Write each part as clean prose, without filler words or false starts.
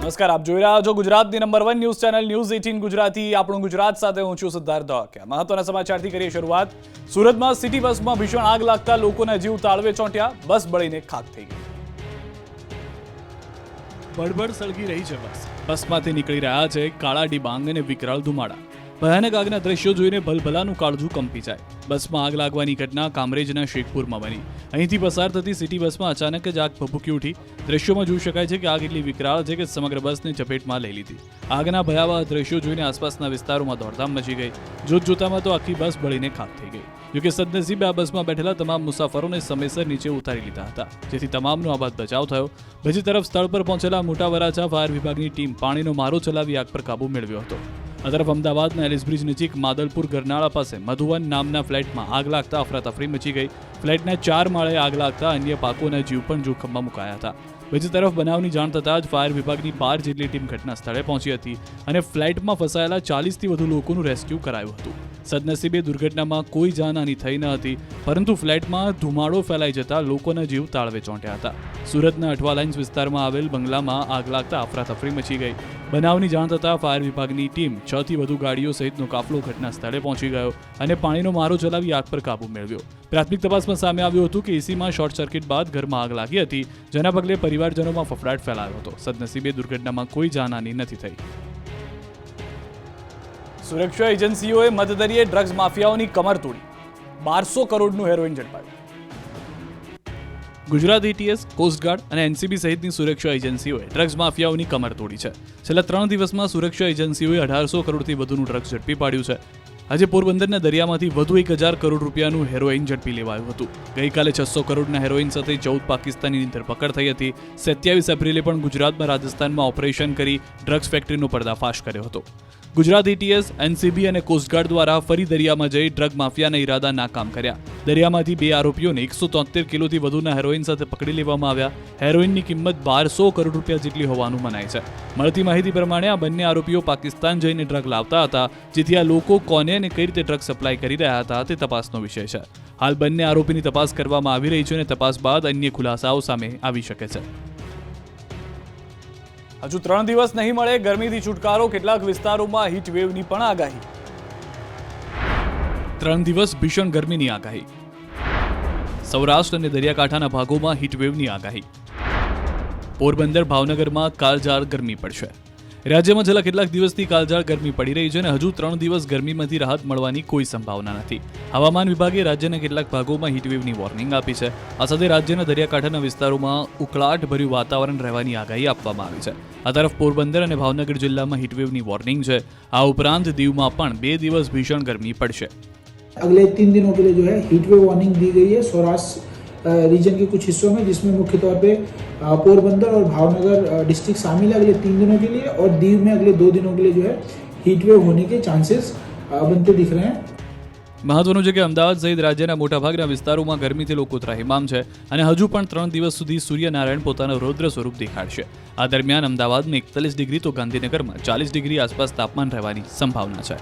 નમસ્કાર, આપ જોઈ રહ્યા છો ગુજરાતની number 1 news channel news 18 Gujarati. આપણું ગુજરાત સાથે હું છું સિદ્ધાર્થ ધોળકિયા. મહત્વના સમાચારથી કરીએ શરૂઆત. સુરતમાં સિટી બસમાં ભીષણ આગ લાગતા લોકોના જીવ તાળવે ચોંટ્યા. બસ બળીને ખાખ થઈ ગઈ. બળબડ સળગી રહી છે બસ. બસમાંથી નીકળી રહ્યા છે કાળા ડિબાંગ અને વિકરાળ ધુમાડા. ભયાનક આગના દ્રશ્યો જોઈને ભલભલાનું કાળજું કંપી જાય. બસમાં આગ લાગવાની ઘટના કામરેજના શેખપુરમાં બની. અહીંથી પસાર થતી સિટી બસમાં અચાનક જ આગ ભભૂકી ઉઠી. દ્રશ્યોમાં જોઈ શકાય છે કે આગ એટલી વિકરાળ છે કે સમગ્ર બસને ચપેટમાં લઈ લીધી. આગના ભયાવહ દ્રશ્યો જોઈને આસપાસના વિસ્તારોમાં દોડધામ મચી ગઈ. જોતજોતામાં તો આખી બસ બળીને ખાખ થઈ ગઈ. જોકે સદનસીબે આ બસમાં બેઠેલા તમામ મુસાફરોને સમયસર નીચે ઉતારી લીધા હતા, જેથી તમામનો આબાદ બચાવ થયો. બીજી તરફ સ્થળ પર પહોંચેલા મોટા વરાછા ફાયર વિભાગની ટીમ પાણીનો મારો ચલાવી આગ પર કાબુ મેળવ્યો હતો. આ તરફ અમદાવાદના એલિસબ્રિજ નજીક માદલપુર ગરનાળા પાસે મધુવન નામના ફ્લેટમાં આગ લાગતા અફરાતફરી મચી ગઈ. ફ્લેટના 4 માળે આગ લાગતા અન્ય પાકોના જીવ પણ જોખમમાં મુકાયા હતા. બીજી તરફ બનાવની જાણ થતાં જ ફાયર વિભાગની 12 જેટલી ટીમ ઘટના સ્થળે પહોંચી હતી અને ફ્લેટમાં ફસાયેલા 40થી વધુ લોકોનું રેસ્ક્યુ કરાયું હતું. સદનસીબે દુર્ઘટનામાં કોઈ જાનહાની થઈ ન હતી, પરંતુ ફ્લેટમાં ધુમાડો ફેલાઈ જતા લોકોના જીવ તાળવે ચોંટ્યા હતા. સુરતના અઠવા લાઇન્સ વિસ્તારમાં આવેલ બંગલામાં આગ લાગતા અફરાતફરી મચી ગઈ. બનાવની જાણ થતાં ફાયર વિભાગની ટીમ 6 થી વધુ ગાડીઓ સહિતનો કાફલો ઘટના સ્થળે પહોંચી ગયો અને પાણીનો મારો ચલાવી આગ પર કાબુ મેળવ્યો. પ્રાથમિક તપાસમાં સામે આવ્યું હતું કે એસીમાં શોર્ટ સર્કિટ બાદ ઘરમાં આગ લાગી હતી, જેના પગલે પરિવારજનોમાં ફફડાટ ફેલાયો હતો. સદનસીબે દુર્ઘટનામાં કોઈ જાનહાની નથી થઈ. સુરક્ષા એજન્સીઓએ મધદરિયે ડ્રગ્સ માફિયાઓની કમર તોડી 1200 કરોડનું હેરોઇન ઝડપાયું. ગુજરાત એટીએસ, કોસ્ટગાર્ડ અને એનસીબી સહિતની સુરક્ષા એજન્સીઓએ ડ્રગ્સ માફિયાઓની કમર તોડી છે. છેલ્લા 3 દિવસમાં સુરક્ષા એજન્સીઓએ 1800 કરોડથી વધુનું ડ્રગ્સ ઝડપી પાડ્યું છે. આજે પોરબંદરના દરિયામાંથી વધુ 1000 કરોડ રૂપિયાનું હેરોઇન ઝડપી લેવાયું હતું. ગઈકાલે 600 કરોડના હેરોઇન સાથે 14 પાકિસ્તાનીની ધરપકડ થઈ હતી. 27 એપ્રિલે પણ ગુજરાતમાં રાજસ્થાનમાં ઓપરેશન કરી ડ્રગ્સ ફેક્ટરીનો પર્દાફાશ કર્યો હતો. ગુજરાત એટીએસ, એનસીબી અને કોસ્ટગાર્ડ દ્વારા ફરી દરિયામાં જઈ ડ્રગ માફિયાના ઈરાદા નાકામ કર્યા. દરિયામાંથી 2 આરોપીઓને 173 કિલોથી વધુના હેરોઇન સાથે પકડી લેવામાં આવ્યા. હેરોઇનની કિંમત 1200 કરોડ રૂપિયા જેટલી હોવાનું મનાય છે. મળતી માહિતી પ્રમાણે આ બંને આરોપીઓ પાકિસ્તાન જઈને ડ્રગ લાવતા હતા, જેથી આ લોકો કોને અને કઈ રીતે ડ્રગ સપ્લાય કરી રહ્યા હતા તે તપાસનો વિષય છે. હાલ બંને આરોપીની તપાસ કરવામાં આવી રહી છે અને તપાસ બાદ અન્ય ખુલાસાઓ સામે આવી શકે છે. હજુ 3 દિવસ નહીં મળે ગરમીથી છુટકારો. કેટલાક વિસ્તારોમાં હીટ વેવની પણ આગાહી. 3 દિવસ ભીષણ ગરમીની આગાહી. સૌરાષ્ટ્ર અને દરિયાકાંઠાના ભાગોમાં હીટ વેવની આગાહી. પોરબંદર, ભાવનગરમાં કાળઝાળ ગરમી પડશે. રાજ્યમાં છેલ્લા કેટલાક દિવસથી કાળઝાળ ગરમી પડી રહી છે અને હજુ 3 દિવસ ગરમીમાંથી રાહત મળવાની કોઈ સંભાવના નથી. હવામાન વિભાગે રાજ્યના કેટલાક ભાગોમાં હીટવેવની વોર્નિંગ આપી છે. આ સાથે રાજ્યના દરિયાકાંઠાના વિસ્તારોમાં ઉકળાટભર્યું વાતાવરણ રહેવાની આગાહી આપવામાં આવી છે. આ તરફ પોરબંદર અને ભાવનગર જિલ્લામાં હીટવેવની વોર્નિંગ છે. આ ઉપરાંત દીવમાં પણ 2 દિવસ ભીષણ ગરમી પડશે. अगले 3 दिनों के लिए जो है हीट वेव वार्निंग दी गई है सौराष्ट्र रीजन के कुछ हिस्सों में, जिसमें मुख्य तौर पे पोरबंदर और भावनगर डिस्ट्रिक्ट शामिल है अगले 3 दिनों के लिए, और दीव में अगले 2 दिनों के लिए जो है हीट वेव होने के चांसेस बनते दिख रहे हैं. મહત્વનું છે કે અમદાવાદ સહિત રાજ્યના મોટાભાગના વિસ્તારોમાં ગરમીથી લોકો ત્રાહિમામ છે અને હજુ પણ 3 દિવસ સુધી સૂર્યનારાયણ પોતાનું રૌદ્ર સ્વરૂપ દેખાડશે. આ દરમિયાન અમદાવાદમાં 41 ડિગ્રી તો ગાંધીનગરમાં 40 ડિગ્રી આસપાસ તાપમાન રહેવાની સંભાવના છે.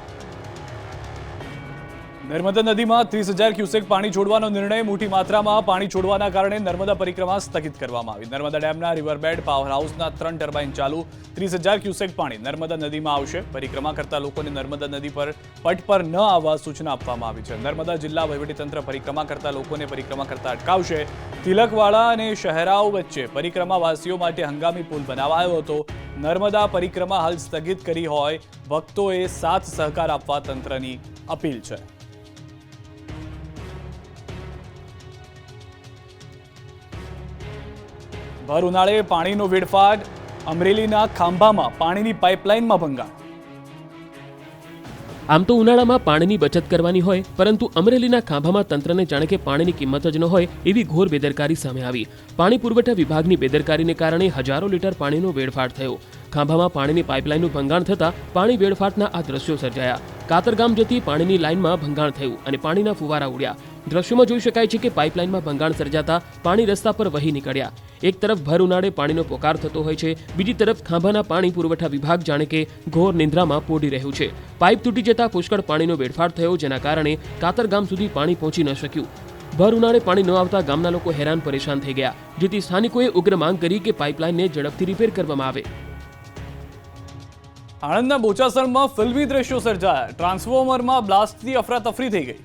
નર્મદા નદીમાં 30,000 ક્યુસેક પાણી છોડવાનો નિર્ણય. મોટી માત્રામાં પાણી છોડવાના કારણે નર્મદા પરિક્રમા સ્થગિત કરવામાં આવી. નર્મદા ડેમના રિવરબેડ પાવર હાઉસના 3 ટર્બાઇન ચાલુ. 30,000 ક્યુસેક પાણી નર્મદા નદીમાં આવશે. પરિક્રમા કરતા લોકોને નર્મદા નદી પર પટ પર ન આવવા સૂચના આપવામાં આવી છે. નર્મદા જિલ્લા વહીવટીતંત્ર પરિક્રમા કરતા લોકોને પરિક્રમા કરતા અટકાવશે. તિલકવાડા અને શહેરાઓ વચ્ચે પરિક્રમાવાસીઓ માટે હંગામી પુલ બનાવાયો હતો. નર્મદા પરિક્રમા હાલ સ્થગિત કરી હોય ભક્તોએ સાથ સહકાર આપવા તંત્રની અપીલ છે. ભર ઉનાળે પાણીનો વેડફાટ. અમરેલીના ખાંભામાં પાણીની પાઇપલાઇનમાં ભંગાણ. આમ તો ઉનાળામાં પાણીની બચત કરવાની હોય, પરંતુ અમરેલીના ખાંભામાં તંત્રને જાણે કે પાણીની કિંમત જ ન હોય એવી ઘોર બેદરકારી સામે આવી. પાણી પુરવઠા વિભાગની બેદરકારીને કારણે હજારો લીટર પાણીનો વેડફાટ થયો. ખાંભામાં પાણીની પાઇપલાઇનનું ભંગાણ થતાં પાણી વેડફાટના આ દ્રશ્યો સર્જાયા. કાતરગામ જતી પાણીની લાઇનમાં ભંગાણ થયું અને પાણીના ફુવારા ઉડ્યા. દ્રશ્યોમાં જોઈ શકાય છે કે પાઇપલાઇનમાં ભંગાણ સર્જાતા પાણી રસ્તા પર વહી નીકળ્યા. એક તરફ ભર ઉનાળે પાણીનો પોકાર થતો હોય છે, બીજી તરફ ખાંભાના પાણી પુરવઠા વિભાગ જાણે કે ઘોર નિંદ્રામાં પોડી રહ્યું છે. પાઇપ તૂટી જતા પુષ્કળ પાણીનો વેડફાટ થયો, જેના કારણે કાતરગામ સુધી પાણી પહોંચી ન શક્યું. ભર ઉનાળે પાણી ન આવતા ગામના લોકો હેરાન પરેશાન થઈ ગયા, જેથી સ્થાનિકોએ ઉગ્ર માંગ કરી કે પાઇપલાઇનને ઝડપથી રિપેર કરવામાં આવે. આણંદના બોચાસણમાં ફિલ્મી દ્રશ્યો સર્જાયા. ટ્રાન્સફોર્મરમાં બ્લાસ્ટથી અફરાતફરી થઈ ગઈ.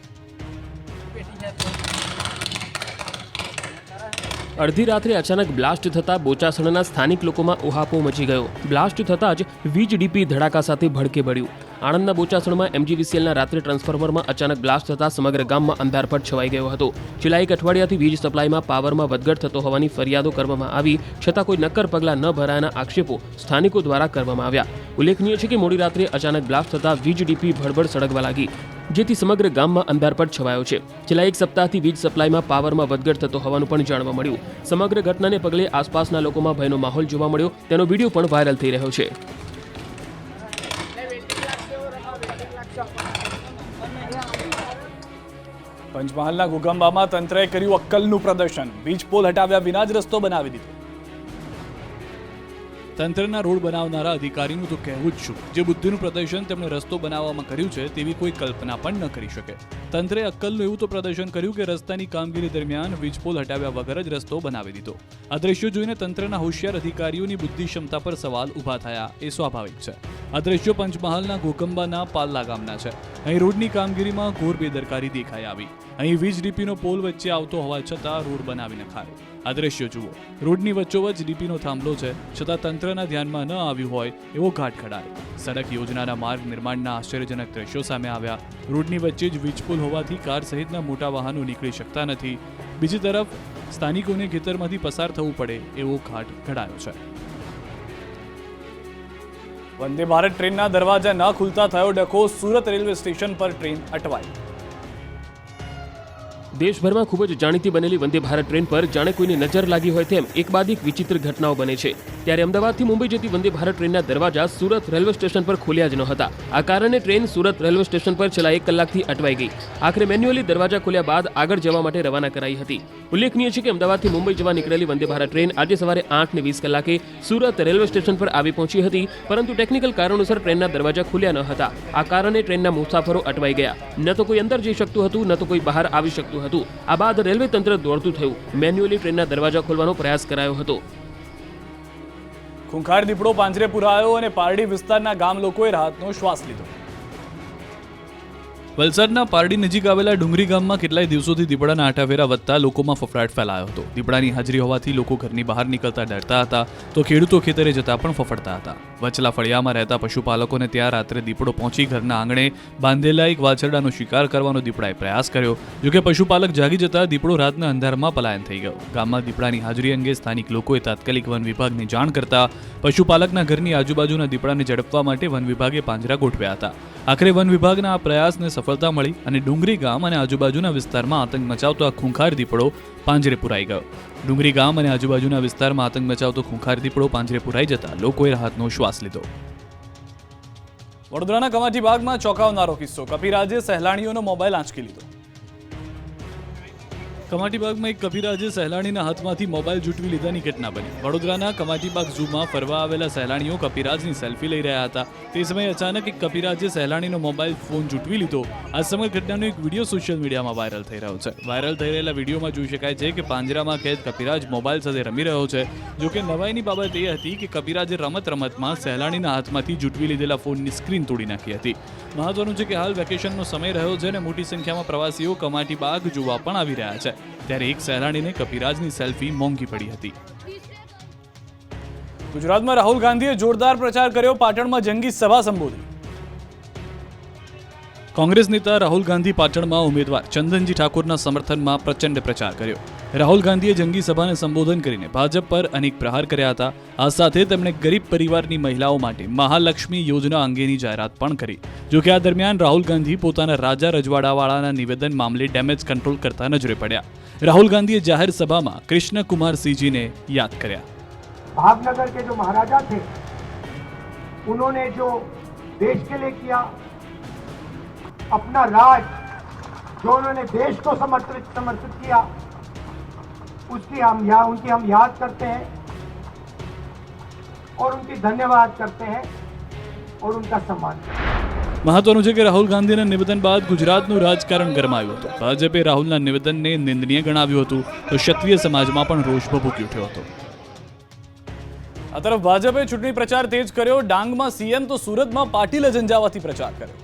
અડધી રાત્રે અચાનક બ્લાસ્ટ થતાં બોચાસણના સ્થાનિક લોકોમાં ઉહાપો મચી ગયો. બ્લાસ્ટ થતાં જ વીજ ડીપી ધડાકા સાથે ભડકે પડ્યું. આણંદના બોચાસણમાં MGVCLના રાત્રે ટ્રાન્સફોર્મરમાં અચાનક બ્લાસ્ટ થતાં સમગ્ર ગામમાં અંધારપટ છવાઈ ગયો હતો. છેલ્લા એક અઠવાડિયાથી વીજ સપ્લાયમાં પાવરમાં વધઘટ થતો હોવાની ફરિયાદો કરવામાં આવી, છતાં કોઈ નક્કર પગલાં ન ભરાયાના આક્ષેપો સ્થાનિકો દ્વારા કરવામાં આવ્યા. ઉલ્લેખનીય છે કે મોડી રાત્રે અચાનક બ્લાસ્ટ થતાં વીજ ડીપી ભડભડ સળગવા લાગી, જેથી સમગ્ર ગામમાં અંધારપટ છવાયો છે. છેલ્લા એક સપ્તાહથી વીજ સપ્લાયમાં પાવરમાં વધઘટ થતો હોવાનું પણ જાણવા મળ્યું. સમગ્ર ઘટનાને પગલે આસપાસના લોકોમાં ભયનો માહોલ જોવા મળ્યો. તેનો વિડીયો પણ વાયરલ થઈ રહ્યો છે. પંચમહાલના ઘોઘંબામાં તંત્રએ કર્યું અક્કલનું પ્રદર્શન. વીજ પોલ હટાવ્યા વિના જ રસ્તો બનાવી દીધો. તંત્રના રોડ બનાવનારા અધિકારીનું તો કહેવું જ શું. જે બુદ્ધિનું પ્રદર્શન તેમણે રસ્તો બનાવવામાં કર્યું છે તેવી કોઈ કલ્પના પણ ન કરી શકે. તંત્રે અક્કલનું એવું તો પ્રદર્શન કર્યું કે રસ્તાની કામગીરી દરમિયાન વીજપોલ હટાવ્યા વગર જ રસ્તો બનાવી દીધો. આ દ્રશ્યો જોઈને તંત્રના હોશિયાર અધિકારીઓની બુદ્ધિ ક્ષમતા પર સવાલ ઊભા થયા એ સ્વાભાવિક છે. આ દ્રશ્યો પંચમહાલના ઘોઘંબાના પાલ્લા ગામના છે. અહીં રોડની કામગીરીમાં ઘોર બેદરકારી દેખાઈ આવી. અહીં વીજ ડીપીનો પોલ વચ્ચે આવતો હોવા છતાં રોડ બનાવી નખાયો. આ દ્રશ્યો જુઓ. રોડની વચ્ચોવચ્ચ ડીપીનો થાંભલો છે, છતાં તંત્રના ધ્યાનમાં ન આવ્યું હોય એવો ઘાટ ખડાયો. સડક યોજનાના માર્ગ નિર્માણના આશ્ચર્યજનક દ્રશ્યો સામે આવ્યા. રોડની વચ્ચે જ વીજ પુલ હોવાથી કાર સહિતના મોટા વાહનો નીકળી શકતા નથી. બીજી તરફ સ્થાનિકોને ખેતરમાંથી પસાર થવું પડે એવો ઘાટ ઘડાયો છે. વંદે ભારત ટ્રેનના દરવાજા ન ખુલતા થયો ડખો. સુરત રેલવે સ્ટેશન પર ટ્રેન અટવાઈ. દેશભરમાં ખૂબ જ જાણીતી બનેલી વંદે ભારત ટ્રેન પર જાણે કોઈની નજર લાગી હોય તેમ એક બાદ એક વિચિત્ર ઘટનાઓ બને છે. ત્યારે અમદાવાદથી મુંબઈ જતી વંદે ભારત ટ્રેનના દરવાજા સુરત રેલવે સ્ટેશન પર ખોલ્યા જ ન હતા. આ કારણે ટ્રેન સુરત રેલવે સ્ટેશન પર છેલ્લા 1 કલાકથી અટવાઈ ગઈ. આખરે મેન્યુઅલી દરવાજા ખોલ્યા બાદ આગળ જવા માટે રવાના કરાઈ હતી. ઉલ્લેખનીય છે કે અમદાવાદથી મુંબઈ જવા નીકળેલી વંદે ભારત ટ્રેન આજે સવારે 8:20 કલાકે સુરત રેલવે સ્ટેશન પર આવી પહોંચી હતી, પરંતુ ટેકનિકલ કારણોસર ટ્રેનના દરવાજા ખુલ્યા ન હતા. આ કારણે ટ્રેનના મુસાફરો અટવાઈ ગયા. ન તો કોઈ અંદર જઈ શકતું હતું, ન તો કોઈ બહાર આવી શકતું હતું. આ બાદ રેલવે તંત્ર દોડતું થયું. મેન્યુઅલી ટ્રેનના દરવાજા ખોલવાનો પ્રયાસ કરાયો હતો. ખૂંખાર દીપડો પાંજરે પુરાયો અને પારડી વિસ્તારના ગામ લોકોએ રાહતનો શ્વાસ લીધો. વલસાડના પારડી નજીક આવેલા ડુંગરી ગામમાં કેટલાય દિવસોથી દીપડાના આંટાફેરા વધતા લોકોમાં ફફડાટ ફેલાયો હતો. દીપડાની હાજરી હોવાથી લોકો ઘરની બહાર નીકળતા ડરતા હતા, તો ખેડૂતો ખેતરે જતા પણ ફફડતા હતા. વચલા ફળિયામાં રહેતા પશુપાલકોને ત્યાં રાત્રે દીપડો પહોંચી ઘરના આંગણે બાંધેલા એક વાછરડાનો શિકાર કરવાનો દીપડાએ પ્રયાસ કર્યો. જોકે પશુપાલક જાગી જતા દીપડો રાતના અંધારમાં પલાયન થઈ ગયો. ગામમાં દીપડાની હાજરી અંગે સ્થાનિક લોકોએ તાત્કાલિક વન વિભાગને જાણ કરતા પશુપાલકના ઘરની આજુબાજુના દીપડાને ઝડપવા માટે વન વિભાગે પાંજરા ગોઠવ્યા હતા. આખરે વન વિભાગના આ પ્રયાસને સફળતા મળી અને ડુંગરી ગામ અને આજુબાજુના વિસ્તારમાં આતંક મચાવતો આ ખૂંખાર દીપડો પાંજરે પુરાઈ ગયો. ડુંગરી ગામ અને આજુબાજુના વિસ્તારમાં આતંક મચાવતો ખૂંખાર દીપડો પાંજરે પુરાઈ જતા લોકોએ રાહતનો શ્વાસ લીધો. વડોદરાના કમાટી બાગમાં ચોંકાવનારો કિસ્સો. કપિરાજે સહેલાણીઓનો મોબાઈલ આંચકી લીધો. કમાટીબાગમાં એક કપિરાજે સહેલાણીના હાથમાંથી મોબાઈલ જૂટવી લીધાની ઘટના બની. વડોદરાના કમાટીબાગ ઝૂમાં ફરવા આવેલા સહેલાણીઓ કપિરાજની સેલ્ફી લઈ રહ્યા હતા. તે સમયે અચાનક એક કપિરાજે સહેલાણીનો મોબાઈલ ફોન જૂટવી લીધો. આ સમગ્ર ઘટનાનો એક વિડીયો સોશિયલ મીડિયામાં વાયરલ થઈ રહ્યો છે. વાયરલ થઈ રહેલા વિડીયોમાં જોઈ શકાય છે કે પાંજરામાં કેદ કપિરાજ મોબાઈલ સાથે રમી રહ્યો છે. જોકે નવાઈની બાબત એ હતી કે કપિરાજે રમતમાં સહેલાણીના હાથમાંથી જૂટવી લીધેલા ફોનની સ્ક્રીન તોડી નાખી હતી. મહત્વનું છે કે હાલ વેકેશનનો સમય રહ્યો છે અને મોટી સંખ્યામાં પ્રવાસીઓ કમાટીબાગ જોવા પણ આવી રહ્યા છે. ત્યારે એક સહેલાણીને કપિરાજની સેલ્ફી મોંઘી પડી હતી. ગુજરાતમાં રાહુલ ગાંધીએ જોરદાર પ્રચાર કર્યો. પાટણમાં જંગી સભા સંબોધી. કોંગ્રેસ નેતા રાહુલ ગાંધી પાટણમાં ઉમેદવાર ચંદનજી ઠાકોરના સમર્થનમાં પ્રચંડ પ્રચાર કર્યો. રાહુલ ગાંધીએ જંગી સભાને સંબોધન કરીને ભાજપ પર અનેક પ્રહાર કર્યા હતા. આ સાથે તેમણે ગરીબ પરિવારની મહિલાઓ માટે મહાલક્ષ્મી યોજના અંગેની જાહેરાત પણ કરી. જોકે આ દરમિયાન રાહુલ ગાંધી પોતાના રાજા રજવાડાવાળાના નિવેદન મામલે ડેમેજ કંટ્રોલ કરતા નજરે પડ્યા. राहुल गांधी जाहिर सभा में कृष्ण कुमार सिंह ने याद किया. भावनगर के जो महाराजा थे उन्होंने जो देश के लिए किया, अपना राज जो उन्होंने देश को समर्पित किया, उनकी हम याद करते हैं और उनकी धन्यवाद करते हैं और उनका सम्मान करते हैं. મહત્વનું છે કે રાહુલ ગાંધીના નિવેદન બાદ ગુજરાતનું રાજકારણ ગરમાયું હતું. ભાજપે રાહુલના નિવેદનને નિંદનીય ગણાવ્યું હતું, તો ક્ષત્રિય સમાજમાં પણ રોષ ભભૂકી ઉઠ્યો હતો. આ તરફ ભાજપે ચૂંટણી પ્રચાર તેજ કર્યો. ડાંગમાં સીએમ તો સુરતમાં પાટીલે ઝંઝાવાતી પ્રચાર કર્યો.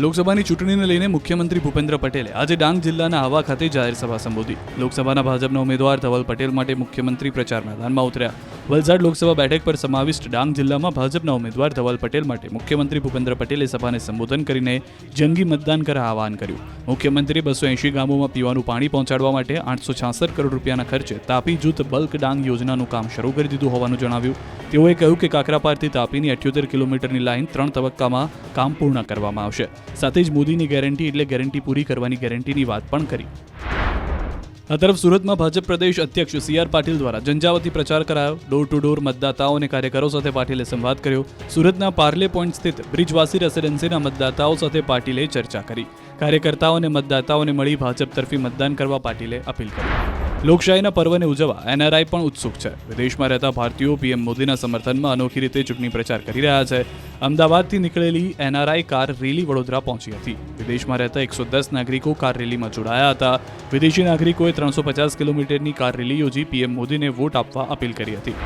લોકસભાની ચૂંટણીને લઈને મુખ્યમંત્રી ભૂપેન્દ્ર પટેલે આજે ડાંગ જિલ્લાના આહવા ખાતે જાહેર સભા સંબોધી. લોકસભાના ભાજપના ઉમેદવાર ધવલ પટેલ માટે મુખ્યમંત્રી પ્રચાર મેદાનમાં ઉતર્યા. વલસાડ લોકસભા બેઠક પર સમાવિષ્ટ ડાંગ જિલ્લામાં ભાજપના ઉમેદવાર ધવલ પટેલ માટે મુખ્યમંત્રી ભૂપેન્દ્ર પટેલે સભાને સંબોધન કરીને જંગી મતદાન કરવા આહવાન કર્યું. મુખ્યમંત્રીએ 280 ગામોમાં પીવાનું પાણી પહોંચાડવા માટે 866 કરોડ રૂપિયાના ખર્ચે તાપી જૂથ બલ્ક ડાંગ યોજનાનું કામ શરૂ કરી દીધું હોવાનું જણાવ્યું. તેઓએ કહ્યું કે કાકરાપારથી તાપીની 78 કિલોમીટરની લાઇન 3 તબક્કામાં કામ પૂર્ણ કરવામાં આવશે. સાથે જ મોદીની ગેરંટી એટલે ગેરંટી પૂરી કરવાની ગેરંટીની વાત પણ કરી. આ તરફ સુરતમાં ભાજપ પ્રદેશ અધ્યક્ષ CR પાટીલ દ્વારા ઝંઝાવાતી પ્રચાર કરાયો. ડોર ટુ ડોર મતદાતાઓ અને કાર્યકરો સાથે પાટીલે સંવાદ કર્યો. સુરતના પાર્લે પોઈન્ટ સ્થિત બ્રિજવાસી રેસિડેન્સીના મતદાતાઓ સાથે પાટીલે ચર્ચા કરી. કાર્યકર્તાઓ અને મતદાતાઓને મળી ભાજપ તરફી મતદાન કરવા પાટીલે અપીલ કરી. લોકશાહીના પર્વને ઉજવવા NRI પણ ઉત્સુક છે. વિદેશમાં રહેતા ભારતીયો PM મોદીના સમર્થનમાં અનોખી રીતે ચૂંટણી પ્રચાર કરી રહ્યા છે. અમદાવાદથી નીકળેલી NRI કાર રેલી વડોદરા પહોંચી હતી. વિદેશમાં રહેતા 110 નાગરિકો કાર રેલીમાં જોડાયા હતા. વિદેશી નાગરિકોએ 350 કિલોમીટરની કાર રેલી યોજી PM મોદીને વોટ આપવા અપીલ કરી હતી.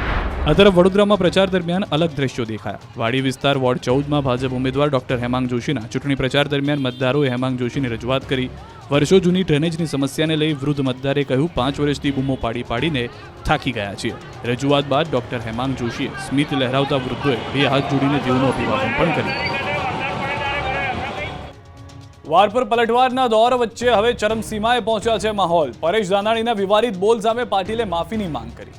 આ તરફ વડોદરામાં પ્રચાર દરમિયાન અલગ દ્રશ્યો દેખાયા. વાડી વિસ્તાર વોર્ડ 14માં ભાજપ ઉમેદવાર ડોક્ટર હેમાંગ જોશીના ચૂંટણી પ્રચાર દરમિયાન મતદારોએ હેમાંગ જોશીની રજૂઆત કરી. વર્ષો જૂની ડ્રેનેજની સમસ્યાને લઈ વૃદ્ધ મતદારે કહ્યું, 5 વર્ષથી બૂમો પાડીને થાકી ગયા છીએ. રજૂઆત બાદ ડોક્ટર હેમાંગ જોશીએ સ્મિત લહેરાવતા વૃદ્ધોએ 2 હાથ જોડીને તેઓનું અભિવાદન પણ કર્યું. વાર પર પલટવારના દોર વચ્ચે હવે ચરમસીમાએ પહોંચ્યા છે માહોલ. પરેશ ધાનાણીના વિવાદિત બોલ સામે પાટીલે માફીની માંગ કરી.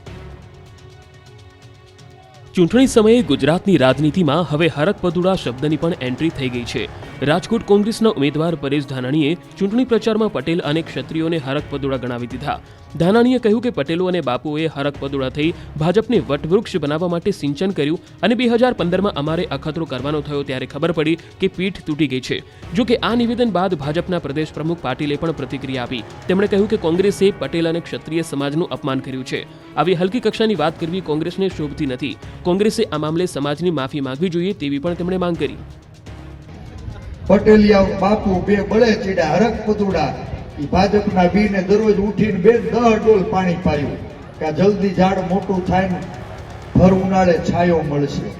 ચૂંટણી સમયે ગુજરાતની રાજનીતિમાં હવે હરકપદુડા શબ્દની પણ એન્ટ્રી થઈ ગઈ છે. રાજકોટ કોંગ્રેસના ઉમેદવાર પરેશ ધાનાણીએ ચૂંટણી પ્રચારમાં પટેલ અને ક્ષત્રિયોને હરકપદુડા ગણાવી દીધા. ધાનાણીએ કહ્યું કે પટેલો અને બાપુએ હરકપદુડા થઈ ભાજપને વટવૃક્ષ બનાવવા માટે સિંચન કર્યું અને 2015માં અમારે અખતરો કરવાનો થયો ત્યારે ખબર પડી કે પીઠ તૂટી ગઈ છે. જો કે આ નિવેદન બાદ ભાજપના પ્રદેશ પ્રમુખ પાટીલે પણ પ્રતિક્રિયા આપી. તેમણે કહ્યું કે કોંગ્રેસે પટેલ અને ક્ષત્રિય સમાજનું અપમાન કર્યું છે. આવી હલકી કક્ષાની વાત કરવી કોંગ્રેસને શોભતી નથી. કોંગ્રેસે આ મામલે સમાજની માફી માંગવી જોઈએ તેવી પણ તેમણે માંગ કરી. પટેલિયા બાપુ બે બળે ચીડા હરકપદુડા ઈ ભાજપના બીને દરરોજ ઉઠીને 10 ડોલ પાણી પાયું કે જલ્દી ઝાડ મોટું થાય ને ભર ઉનાળે છાયો મળશે.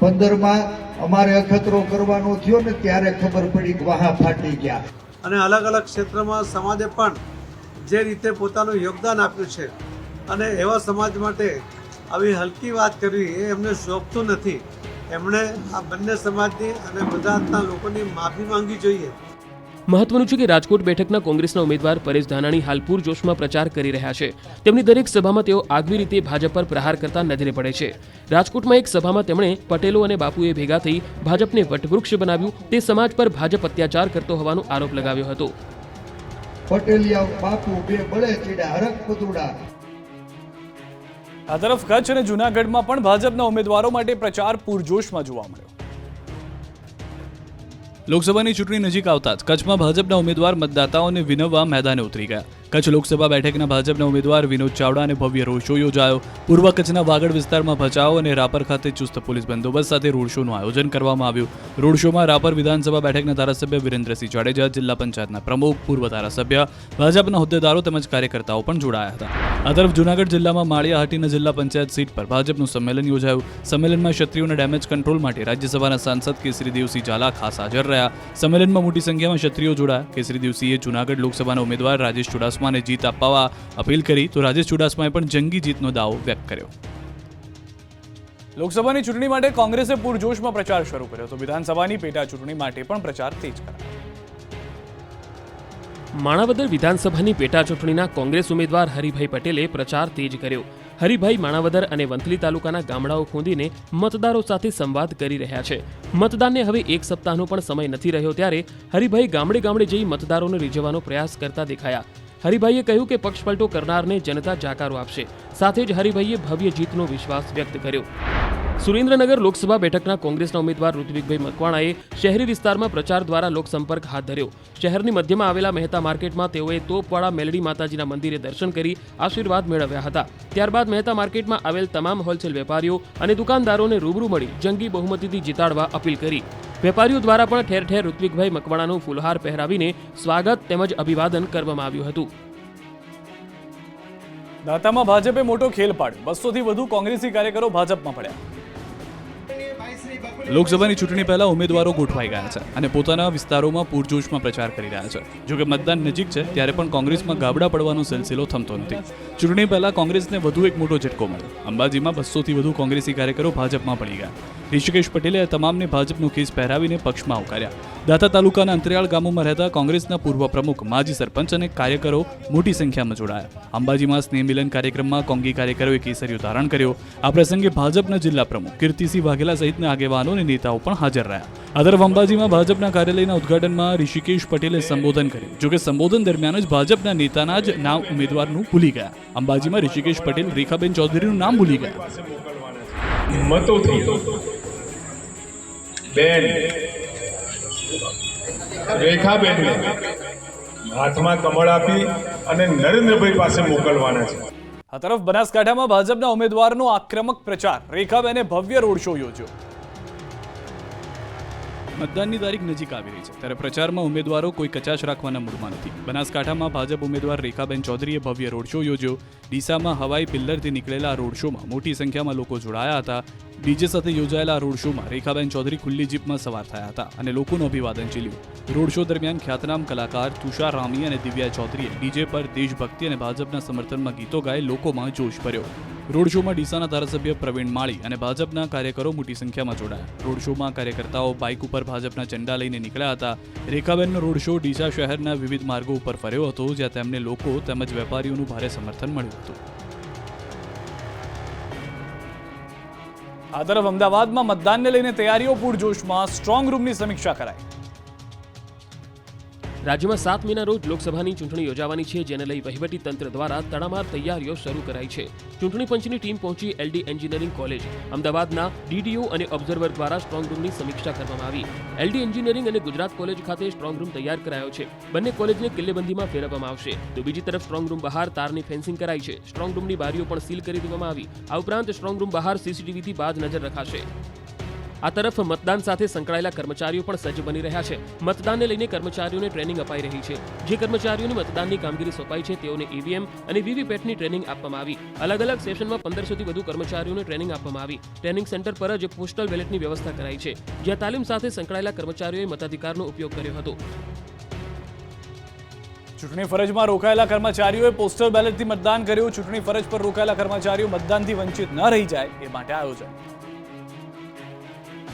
15માં અમારે અખતરો કરવાનો થયો ને ત્યારે ખબર પડી કે વાહા ફાટી ગયા. અને અલગ અલગ ક્ષેત્રમાં સમાજે પણ જે રીતે પોતાનું યોગદાન આપ્યું છે અને એવા સમાજ માટે આવી હલકી વાત કરવી એ એમને શોભતું નથી. એમણે આ બંને સમાજની અને બધા લોકોની માફી માંગવી જોઈએ. મહત્વનું છે કે રાજકોટ બેઠકના કોંગ્રેસના ઉમેદવાર પરેશ ધાનાણી હાલ પૂરજોશમાં પ્રચાર કરી રહ્યા છે. તેમની દરેક સભામાં તેઓ આગવી રીતે ભાજપ પર પ્રહાર કરતા નજરે પડે છે. રાજકોટમાં એક સભામાં તેમણે પટેલો અને બાપુએ ભેગા થઈ ભાજપને વટવૃક્ષ બનાવ્યું. તે સમાજ પર ભાજપ અત્યાચાર કરતો હોવાનો આરોપ લગાવ્યો હતો. પટેલિયા બાપુ બે બળે ચીડા હરકપદુડા. આ તરફ કચ્છ અને જૂનાગઢમાં પણ ભાજપના ઉમેદવારો માટે પ્રચાર પૂરજોશમાં જોવા મળ્યો. લોકસભાની ચૂંટણી નજીક આવતા જ કચ્છમાં ભાજપના ઉમેદવાર મતદાતાઓને વિનવવા મેદાને ઉતરી ગયા. કચ્છ લોકસભા બેઠકના ભાજપના ઉમેદવાર વિનોદ ચાવડા અને ભવ્ય રોડ શો યોજાયો. પૂર્વ કચ્છના વાગડ વિસ્તારમાં ભચાઉ અને રાપર ખાતે ચુસ્ત પોલીસ બંદોબસ્ત સાથે રોડ શોનું આયોજન કરવામાં આવ્યું. રોડ શોમાં રાપર વિધાનસભા બેઠકના ધારાસભ્ય વિરેન્દ્રસિંહ જાડેજા, જિલ્લા પંચાયતના પ્રમુખ, પૂર્વ ધારાસભ્ય, ભાજપના હોદ્દેદારો તેમજ કાર્યકર્તાઓ પણ જોડાયા હતા. આ તરફ જૂનાગઢ જિલ્લામાં માળિયાહાટીના જિલ્લા પંચાયત સીટ પર ભાજપનું સંમેલન યોજાયું. સંમેલનમાં ક્ષત્રિયોના ડેમેજ કંટ્રોલ માટે રાજ્યસભાના સાંસદ કેસરીદેવસિંહ ઝાલા ખાસ હાજર રહ્યા. સંમેલનમાં મોટી સંખ્યામાં ક્ષત્રિયો જોડાયા. કેસરીદેવસિંહે જૂનાગઢ લોકસભાના ઉમેદવાર રાજેશ ચુડાસમાને જીત આપવા અપીલ કરી તો રાજેશ ચુડાસમાએ પણ જંગી જીતનો દાવો વ્યક્ત કર્યો. લોકસભાની ચૂંટણી માટે કોંગ્રેસે પૂરજોશમાં પ્રચાર શરૂ કર્યો તો વિધાનસભાની પેટા ચૂંટણી માટે પણ પ્રચાર તેજ કરાયો. માણાવદર વિધાનસભાની પેટા ચૂંટણીના કોંગ્રેસ ઉમેદવાર હરિભાઈ પટેલે પ્રચાર તેજ કર્યો. હરિભાઈ માણાવદર અને વંથલી તાલુકાના ગામડાઓ ખોંદીને મતદારો સાથે સંવાદ કરી રહ્યા છે. મતદાનને હવે 1 સપ્તાહનો પણ સમય નથી રહ્યો ત્યારે હરિભાઈ ગામડે ગામડે જઈ મતદારોને રીઝવવાનો પ્રયાસ કરતા દેખાયા. હરિભાઈએ કહ્યું કે પક્ષપલટો કરનારને જનતા જાકારો આપશે. સાથે જ હરિભાઈએ ભવ્ય જીતનો વિશ્વાસ વ્યક્ત કર્યો. સુરેન્દ્રનગર લોકસભા બેઠકના કોંગ્રેસના ઉમેદવાર ઋત્વિકભાઈ મકવાણાએ શહેરી વિસ્તારમાં પ્રચાર દ્વારા લોકસંપર્ક હાથ ધર્યો. શહેરની મધ્યમાં આવેલા મહેતા માર્કેટમાં તેઓએ તોપવાળા મેલડી માતાજીના મંદિરે દર્શન કરી આશીર્વાદ મેળવ્યા હતા. ત્યારબાદ મહેતા માર્કેટમાં આવેલ તમામ હોલસેલ વેપારીઓ અને દુકાનદારોને રૂબરૂ મળી જંગી બહુમતીથી જીતાડવા અપીલ કરી. વેપારીઓ દ્વારા પણ ઠેર ઠેર ઋત્વિકભાઈ મકવાણાનું ફૂલહાર પહેરાવીને સ્વાગત તેમજ અભિવાદન કરવામાં આવ્યું હતું. દાંતામાં ભાજપે મોટો ખેલ પાડ્યો, 200થી વધુ કોંગ્રેસી કાર્યકરો ભાજપમાં પડ્યા. લોકસભાની ચૂંટણી પહેલા ઉમેદવારો ગોઠવાઈ ગયા છે અને પોતાના વિસ્તારોમાં પૂરજોશમાં પ્રચાર કરી રહ્યા છે. જોકે મતદાન નજીક છે ત્યારે પણ કોંગ્રેસમાં ગાબડા પડવાનો સિલસિલો થમતો નથી. ચૂંટણી પહેલા કોંગ્રેસને વધુ એક મોટો ઝટકો મળ્યો. અંબાજીમાં 200થી વધુ કોંગ્રેસી કાર્યકરો ભાજપમાં પડી ગયા. ઋષિકેશ પટેલે તમામને ભાજપનો કેસ પહેરાવીને પક્ષમાં આવકાર્યા. દાંતા તાલુકાના અંતરિયાળ ગામોમાં રહેતા કોંગ્રેસના પૂર્વ પ્રમુખ, માજી સરપંચ અને કાર્યકરો મોટી સંખ્યામાં જોડાયા. અંબાજીમાં સ્નેહ મિલન કાર્યક્રમમાં કોંગી કાર્યકરોએ કેસરીઓ ધારણ કર્યો. આ પ્રસંગે ભાજપના જિલ્લા પ્રમુખ કીર્તિસિંહ વાઘેલા સહિતના આગેવાનો અને નેતાઓ પણ હાજર રહ્યા. આ તરફ અંબાજીમાં ભાજપના કાર્યાલયના ઉદ્ઘાટનમાં ઋષિકેશ પટેલે સંબોધન કર્યું. જોકે સંબોધન દરમિયાન જ ભાજપના નેતાના જ નામ ઉમેદવારનું ભૂલી ગયા. અંબાજીમાં ઋષિકેશ પટેલ રેખાબેન ચૌધરીનું નામ ભૂલી ગયા. મતોથી બેન રેખાબેનને હાથમાં કમળ આપી અને નરેન્દ્રભાઈ પાસે મોકલવાના છે. આ તરફ બનાસકાંઠામાં ભાજપના ઉમેદવારનો આક્રમક પ્રચાર, રેખાબેને ભવ્ય રોડ શો યોજ્યો. મતદાનની તારીખ નજીક આવી રહી છે ત્યારે પ્રચારમાં ઉમેદવારો કોઈ કચાશ રાખવાના મૂડમાં નથી. બનાસકાંઠામાં ભાજપ ઉમેદવાર રેખાબેન ચૌધરીએ ભવ્ય રોડ શો યોજ્યો. ડીસામાં હવાઈ પિલ્લરથી નીકળેલા રોડ શોમાં મોટી સંખ્યામાં લોકો જોડાયા હતા. ડીજે સાથે યોજાયેલા રોડ શોમાં રેખાબેન ચૌધરી ખુલ્લી જીપમાં સવાર થયા હતા અને લોકોનું અભિવાદન ઝીલ્યું. રોડ શો દરમિયાન ખ્યાતનામ કલાકાર તુષાર રામી અને દિવ્યા ચૌધરીએ ડીજે પર દેશભક્તિ અને ભાજપના સમર્થનમાં ગીતો ગાઈ લોકોમાં જોશ ભર્યો. રોડ શોમાં ડીસાના ધારાસભ્ય પ્રવીણ માળી અને ભાજપના કાર્યકરો મોટી સંખ્યામાં જોડાયા. રોડ શોમાં કાર્યકર્તાઓ બાઇક ઉપર ભાજપના ઝંડા લઈને નીકળ્યા હતા. રેખાબેનનો રોડ શો ડીસા શહેરના વિવિધ માર્ગો ઉપર ફર્યો હતો, જ્યાં તેમને લોકો તેમજ વેપારીઓનું ભારે સમર્થન મળ્યું હતું. આ તરફ અમદાવાદમાં મતદાનને લઈને તૈયારીઓ પૂરજોશમાં, સ્ટ્રોંગ રૂમની સમીક્ષા કરાઈ. રાજ્યમાં 7 મેના રોજ લોકસભાની ચૂંટણી યોજાવાની છે, જેને લઈ વહીવટી તંત્ર દ્વારા તડામાર તૈયારીઓ શરૂ કરાઈ છે. ચૂંટણી પંચની ટીમ પહોંચી એલડી એન્જિનિયરિંગ કોલેજ અમદાવાદના ડીડીઓ અને ઓબ્ઝર્વર દ્વારા સ્ટ્રોંગ રૂમની સમીક્ષા કરવામાં આવી. એલડી એન્જિનિયરિંગ અને ગુજરાત કોલેજ ખાતે સ્ટ્રોંગ રૂમ તૈયાર કરાયો છે. બંને કોલેજને કિલ્લેબંધીમાં ફેરવવામાં આવશે. તો બીજી તરફ સ્ટ્રોંગ રૂમ બહાર તારની ફેન્સિંગ કરાઈ છે. સ્ટ્રોંગ રૂમની બારીઓ પણ સીલ કરી દેવામાં આવી. આ ઉપરાંત સ્ટ્રોંગ રૂમ બહાર સીસીટીવીથી બાજ નજર રખાશે. આ તરફ મતદાન સાથે સંકળાયેલા કર્મચારીઓ પણ સજ્જ બની રહ્યા છે. મતદાનને લઈને કર્મચારીઓને ટ્રેનિંગ અપાઈ રહી છે. જે કર્મચારીઓને મતદાનની કામગીરી સોંપાઈ છે તેઓને ઈવીએમ અને વીવીપેટની ટ્રેનિંગ આપવામાં આવી. અલગ અલગ સેશનમાં 1500થી વધુ કર્મચારીઓને ટ્રેનિંગ આપવામાં આવી. ટ્રેનિંગ સેન્ટર પર જ પોસ્ટલ બેલેટની વ્યવસ્થા કરાઈ છે, જ્યાં તાલીમ સાથે સંકળાયેલા કર્મચારીઓએ મતાધિકારનો ઉપયોગ કર્યો હતો. ચૂંટણી ફરજમાં રોકાયેલા કર્મચારીઓએ પોસ્ટલ બેલેટથી મતદાન કર્યું. ચૂંટણી ફરજ પર રોકાયેલા કર્મચારીઓ મતદાનથી વંચિત ન રહી જાય એ માટે આયોજન.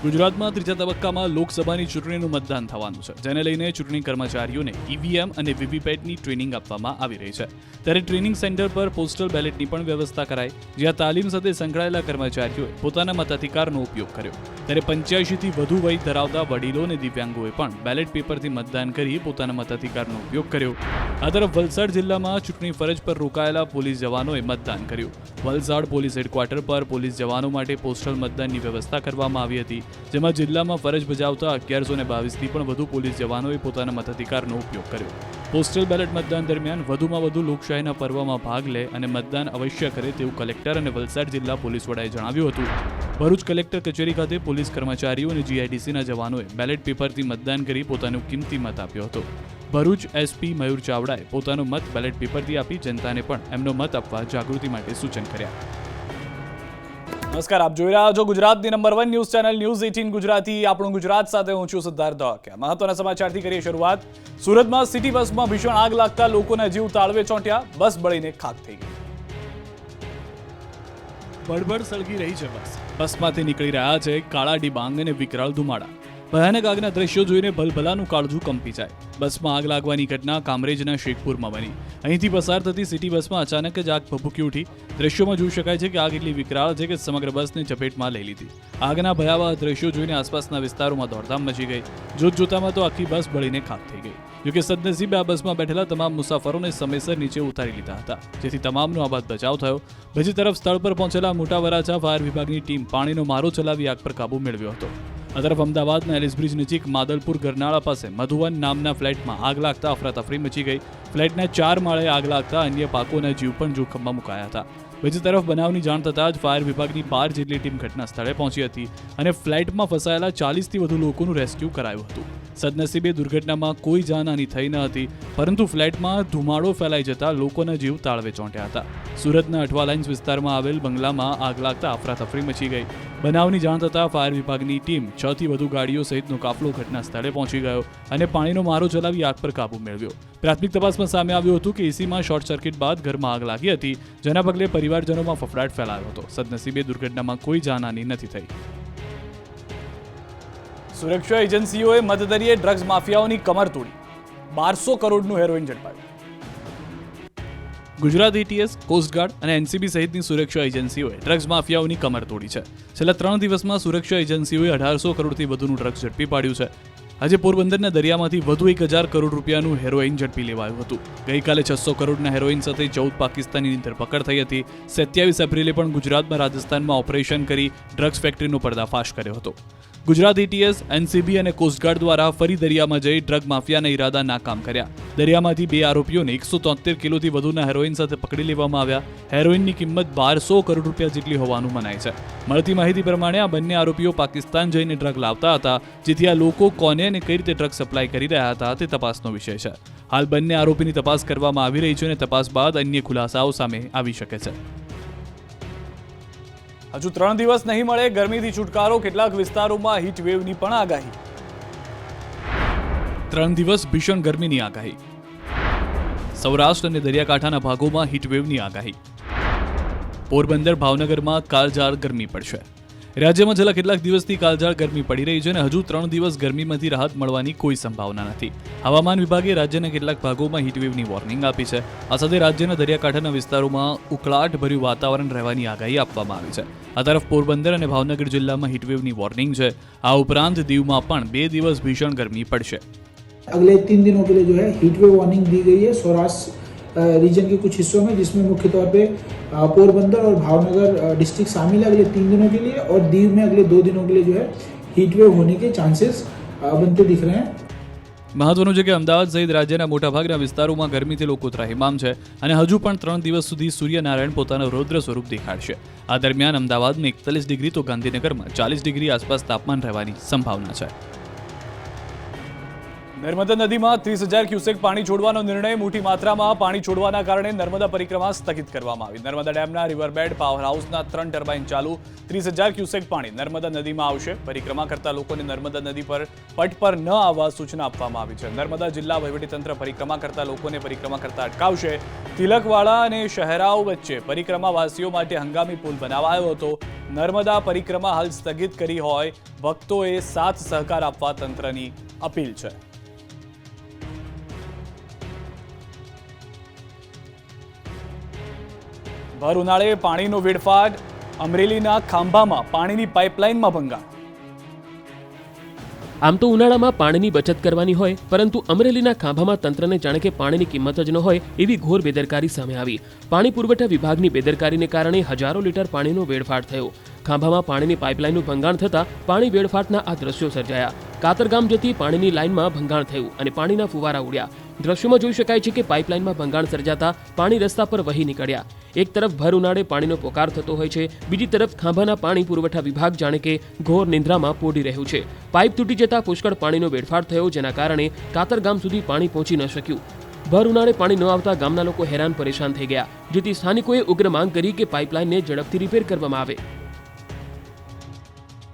ગુજરાતમાં ત્રીજા તબક્કામાં લોકસભાની ચૂંટણીનું મતદાન થવાનું છે, જેને લઈને ચૂંટણી કર્મચારીઓને ઈવીએમ અને વીવીપેટની ટ્રેનિંગ આપવામાં આવી રહી છે. ત્યારે ટ્રેનિંગ સેન્ટર પર પોસ્ટલ બેલેટની પણ વ્યવસ્થા કરાઈ, જ્યાં તાલીમ સાથે સંકળાયેલા કર્મચારીઓએ પોતાના મતાધિકારનો ઉપયોગ કર્યો. ત્યારે 85થી વધુ વય ધરાવતા વડીલો અને દિવ્યાંગોએ પણ બેલેટ પેપરથી મતદાન કરી પોતાના મતાધિકારનો ઉપયોગ કર્યો. આ તરફ વલસાડ જિલ્લામાં ચૂંટણી ફરજ પર રોકાયેલા પોલીસ જવાનોએ મતદાન કર્યું. વલસાડ પોલીસ હેડક્વાર્ટર પર પોલીસ જવાનો માટે પોસ્ટલ મતદાનની વ્યવસ્થા કરવામાં આવી હતી, જેમાં જિલ્લામાં ફરજ બજાવતા 1122થી પણ વધુ પોલીસ જવાનોએ પોતાના મતાધિકારનો ઉપયોગ કર્યો. પોસ્ટલ બેલેટ મતદાન દરમિયાન વધુમાં વધુ લોકશાહીના પર્વમાં ભાગ લે અને મતદાન અવશ્ય કરે તેવું કલેક્ટર અને વલસાડ જિલ્લા પોલીસ વડાએ જણાવ્યું હતું. ભરૂચ કલેક્ટર કચેરી ખાતે પોલીસ કર્મચારીઓ અને જીઆઈડીસીના જવાનોએ બેલેટ પેપરથી મતદાન કરી પોતાનો કિંમતી મત આપ્યો હતો. ભરૂચ એસપી મયુર ચાવડાએ પોતાનો મત બેલેટ પેપરથી આપી જનતાને પણ એમનો મત આપવા જાગૃતિ માટે સૂચન કર્યા. નમસ્કાર, આપ જોઈ રહ્યા છો ગુજરાતની number 1 news channel news 18 Gujarati. આપણું ગુજરાત સાથે હું છું સિદ્ધાર્થ ધોળકિયા. મહત્વના સમાચારથી કરીએ શરૂઆત. સુરતમાં સિટી બસમાં ભીષણ આગ લાગતા લોકોના જીવ તાળવે ચોંટ્યા. બસ બળીને ખાખ થઈ ગઈ. બળબડ સળગી રહી છે બસ. બસમાંથી નીકળી રહ્યા છે કાળા ડિબાંગ અને વિકરાળ ધુમાડા. ભયાનક આગના દ્રશ્યો જોઈને ભલભલાનું કાળજું કંપી જાય. બસમાં આગ લાગવાની ઘટના કામરેજના શેખપુરમાં બની. અહીંથી પસાર થતી સિટી બસમાં અચાનક જ આગ ભભૂકી ઉઠી. દ્રશ્યોમાં જોઈ શકાય છે કે આગ એટલી વિકરાળ છે કે સમગ્ર બસને ચપેટમાં લઈ લીધી. આગના ભયાવહ દ્રશ્યો જોઈને આસપાસના વિસ્તારોમાં દોડધામ મચી ગઈ. જોતજોતામાં તો આખી બસ બળીને ખાખ થઈ ગઈ. જોકે સદનસીબે આ બસમાં બેઠેલા તમામ મુસાફરોને સમયસર નીચે ઉતારી લીધા હતા, જેથી તમામનો આબાદ બચાવ થયો. બીજી તરફ સ્થળ પર પહોંચેલા મોટા વરાછા ફાયર વિભાગની ટીમ પાણીનો મારો ચલાવી આગ પર કાબુ મેળવ્યો હતો. આ તરફ અમદાવાદના એલિસબ્રિજ નજીક માદલપુર ગરનાળા પાસે મધુવન નામના ફ્લેટમાં આગ લાગતા અફરાતફરી મચી ગઈ. ફ્લેટના 4 માળે આગ લાગતા અન્ય પાકોના જીવ પણ જોખમમાં મુકાયા હતા. બીજી તરફ બનાવની જાણ થતાં જ ફાયર વિભાગની 12 જેટલી ટીમ ઘટના સ્થળે પહોંચી હતી અને ફ્લેટમાં ફસાયેલા 40થી વધુ લોકોનું રેસ્ક્યુ કરાયું હતું. સદનસીબે દુર્ઘટનામાં કોઈ જાનહાની થઈ ન હતી, પરંતુ ફ્લેટમાં ધુમાડો ફેલાઈ જતા લોકોના જીવ તાળવે ચોંટ્યા હતા. સુરતના અઠવા લાઇન્સ વિસ્તારમાં આવેલ બંગલામાં આગ લાગતા અફરાતફરી મચી ગઈ. બનાવની જાણ થતાં ફાયર વિભાગની ટીમ 6 થી વધુ ગાડીઓ સહિતનો કાફલો ઘટના સ્થળે પહોંચી ગયો અને પાણીનો મારો ચલાવી આગ પર કાબુ મેળવ્યો. પ્રાથમિક તપાસમાં સામે આવ્યું હતું કે એસીમાં શોર્ટ સર્કિટ બાદ ઘરમાં આગ લાગી હતી, જેના પગલે પરિવારજનોમાં ફફડાટ ફેલાયો હતો. સદનસીબે દુર્ઘટનામાં કોઈ જાનહાની નથી થઈ. સુરક્ષા એજન્સીઓએ મધદરિયે ડ્રગ્સ માફિયાઓની કમર તોડી 1200 કરોડનું હેરોઇન ઝડપાયું. ગુજરાત એટીએસ, કોસ્ટગાર્ડ અને એનસીબી સહિતની સુરક્ષા એજન્સીઓએ ડ્રગ્સ માફિયાઓની કમર તોડી છે. છેલ્લા 3 દિવસમાં સુરક્ષા એજન્સીઓએ 1800 કરોડથી વધુનું ડ્રગ્સ ઝડપી પાડ્યું છે. આજે પોરબંદરના દરિયામાંથી વધુ 1000 કરોડ રૂપિયાનું હેરોઇન ઝડપી લેવાયું હતું. ગઈકાલે 600 કરોડના હેરોઇન સાથે 14 પાકિસ્તાનીની ધરપકડ થઈ હતી. 27 એપ્રિલે પણ ગુજરાતમાં રાજસ્થાનમાં ઓપરેશન કરી ડ્રગ્સ ફેક્ટરીનો પર્દાફાશ કર્યો હતો. ગુજરાત એટીએસ, એનસીબી અને કોસ્ટગાર્ડ દ્વારા ફરી દરિયામાં જઈ ડ્રગ માફિયાના ઈરાદા નાકામ કર્યા. દરિયામાંથી 2 આરોપીઓને 173 કિલોથી વધુના હેરોઇન સાથે પકડી લેવામાં આવ્યા. હેરોઇનની કિંમત 1200 કરોડ રૂપિયા જેટલી હોવાનું મનાય છે. મળતી માહિતી પ્રમાણે આ બંને આરોપીઓ પાકિસ્તાન જઈને ડ્રગ લાવતા હતા, જેથી આ લોકો કોને અને કઈ રીતે ડ્રગ સપ્લાય કરી રહ્યા હતા તે તપાસનો વિષય છે. હાલ બંને આરોપીની તપાસ કરવામાં આવી રહી છે અને તપાસ બાદ અન્ય ખુલાસાઓ સામે આવી શકે છે. હજુ 3 દિવસ નહીં મળે ગરમીથી છુટકારો, કેટલાક વિસ્તારોમાં હીટ વેવની પણ આગાહી. 3 દિવસ ભીષણ ગરમીની આગાહી. સૌરાષ્ટ્ર અને દરિયાકાંઠાના ભાગોમાં હીટ વેવની આગાહી. પોરબંદર, ભાવનગરમાં કાળઝાળ ગરમી પડશે. રાજ્યમાં છેલ્લા કેટલાક દિવસથી કાળઝાળ ગરમી પડી રહી છે અને હજુ 3 દિવસ ગરમીમાંથી રાહત મળવાની કોઈ સંભાવના નથી. હવામાન વિભાગે રાજ્યના કેટલાક ભાગોમાં હીટવેવની વોર્નિંગ આપી છે. આ સાથે રાજ્યના દરિયાકાંઠાના વિસ્તારોમાં ઉકળાટભર્યું વાતાવરણ રહેવાની આગાહી આપવામાં આવી છે. આ તરફ પોરબંદર અને ભાવનગર જિલ્લામાં હીટવેવની વોર્નિંગ છે. આ ઉપરાંત દીવમાં પણ 2 દિવસ ભીષણ ગરમી પડશે. अगले 3 दिनों के लिए जो है हीट वेव वार्निंग दी गई है सौराष्ट्र रीजन के कुछ हिस्सों में, जिसमें मुख्य तौर पे पोरबंदर और भावनगर डिस्ट्रिक्ट शामिल है अगले 3 दिनों के लिए, और दीव में अगले 2 दिनों के लिए जो है हीट वेव होने के चांसेस बनते दिख रहे हैं. મહત્વનું છે કે અમદાવાદ સહિત રાજ્યના મોટાભાગના વિસ્તારોમાં ગરમીથી લોકો ત્રાહિમામ છે અને હજુ પણ 3 દિવસ સુધી સૂર્યનારાયણ પોતાનું રૌદ્ર સ્વરૂપ દેખાડશે. આ દરમિયાન અમદાવાદમાં 41 ડિગ્રી તો ગાંધીનગરમાં 40 ડિગ્રી આસપાસ તાપમાન રહેવાની સંભાવના છે. નર્મદા નદીમાં 30,000 ક્યુસેક પાણી છોડવાનો નિર્ણય. મોટી માત્રામાં પાણી છોડવાના કારણે નર્મદા પરિક્રમા સ્થગિત કરવામાં આવી. નર્મદા ડેમના રિવરબેડ પાવર હાઉસના 3 ટર્બાઇન ચાલુ. 30,000 ક્યુસેક પાણી નર્મદા નદીમાં આવશે. પરિક્રમા કરતા લોકોને નર્મદા નદી પર પટ પર ન આવવા સૂચના આપવામાં આવી છે. નર્મદા જિલ્લા વહીવટીતંત્ર પરિક્રમા કરતા લોકોને પરિક્રમા કરતા અટકાવશે. તિલકવાડા અને શહેરાઓ વચ્ચે પરિક્રમાવાસીઓ માટે હંગામી પુલ બનાવાયો હતો. નર્મદા પરિક્રમા હાલ સ્થગિત કરી હોય ભક્તોએ સાથ સહકાર આપવા તંત્રની અપીલ છે. ભર ઉનાળે પાણીનો વેડફાટ. અમરેલીના ખાંભામાં પાણીની પાઇપલાઇનમાં ભંગાણ. આમ તો ઉનાળામાં પાણીની બચત કરવાની હોય, પરંતુ અમરેલીના ખાંભામાં તંત્રને જાણે કે પાણીની કિંમત જ ન હોય એવી ઘોર બેદરકારી સામે આવી. પાણી પુરવઠા વિભાગની બેદરકારીને કારણે હજારો લીટર પાણીનો વેડફાટ થયો. ખાંભામાં પાણીની પાઇપલાઇનનું ભંગાણ થતાં પાણી વેડફાટના આ દ્રશ્યો સર્જાયા. કાતરગામ જતી પાણીની લાઇનમાં ભંગાણ થયું અને પાણીના ફુવારા ઉડ્યા. દ્રશ્યોમાં જોઈ શકાય છે કે પાઇપલાઇનમાં ભંગાણ સર્જાતા પાણી રસ્તા પર વહી નીકળ્યા. એક તરફ ભર ઉનાળે પાણીનો પોકાર થતો હોય છે, બીજી તરફ ખાંભાના પાણી પુરવઠા વિભાગ જાણે કે ઘોર નિંદ્રામાં પોઢી રહ્યું છે. પાઇપ તૂટી જતા પુષ્કળ પાણીનો વેડફાટ થયો, જેના કારણે કાતરગામ સુધી પાણી પહોંચી ન શક્યું. ભર ઉનાળે પાણી ન આવતા ગામના લોકો હેરાન પરેશાન થઈ ગયા, જેથી સ્થાનિકોએ ઉગ્ર માંગ કરી કે પાઇપલાઇનને ઝડપથી રિપેર કરવામાં આવે.